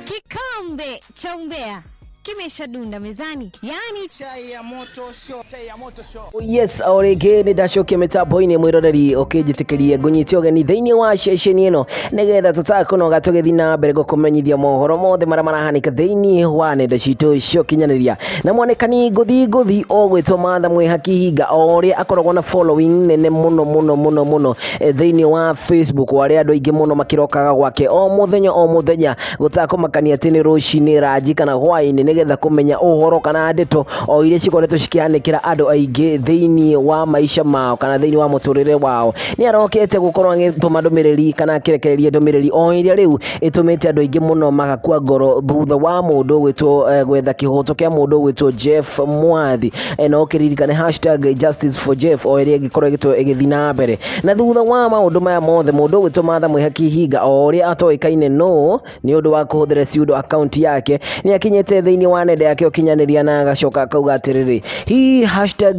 Kikombe cha umbea kimeshadunda mezani, yani chai ya moto show. Yes, orege ni dacokia mitambo-ini mwiroreri ukijitikiria ngunyitio geni thiini wa ceceni ino nigetha tutakunoga tugithi na mbere gukumenyithia mohoro mothe maria marahanika thiini wa nenda citu cio kinyaniria na mwanekani nguthi ogwitwo Matha Mwihaki Hinga oria akoragwo na following nene muno thiini wa Facebook waria andu aingi muno makirokaga gwake o muthenya gutakumakania ati ni rucini ranji kana hwaini nigetha kumenya uhoro kana ndeto o iria cikoretwo cikihanikira andu aingi thiini wa maisha mao kana thiini wa muturire wao. Ni arokete gukorwo agituma ndumiriri kana kirekereria ndumiriri o iria riu itumite andu aingi muno magakua ngoro thutha wa mundu gwitwo gwetha kihoto kia mundu gwitwo Jeff Mwathi no kiririkane #JusticeForJeff o iria gikorwo gitwo igithina mbere na thutha wa maundu maya mothe mundu gwitwo Matha Mwihaki Hinga o uria atoikaine no ni undu wa kuhuthira pseudo account yake ni akinyete thiini wa nenda yake ukinyaniria na agacoka akauga atiriri hii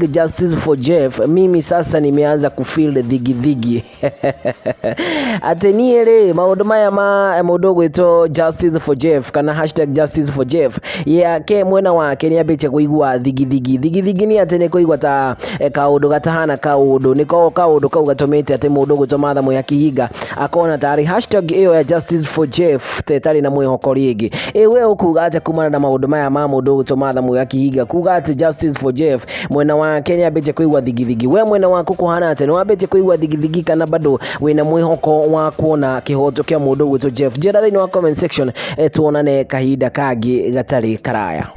#JusticeForJeff mimi sasa nimeanza kufeel dhigi ati niere maundu maya ma mundu gwitwo JusticeForJeff kana #JusticeForJeff yake mwena wake ni abitie kuigua dhigi ni ati ni kuigua ta kaundu gatahana kaundu niko kaundu kau gatumite ati mundu gwitwo Matha Mwihaki Hinga akona tari #iyo ya JusticeForJeff tetari na mwihoko ringi we ukuga ati kumana na maundu maya ma mundu gwitwo Matha Mwihaki Hinga kuga ati JusticeForJeff mwena wake ni abitie kuigua dhigi we mwena waku kuhana ati no abitie kuigua dhigi kana bado wina mwihoko wa kuona kihoto kia mundu gwitwo Jeff. Njira thiini wa comment section tuonane kahinda kangi gatari karaya.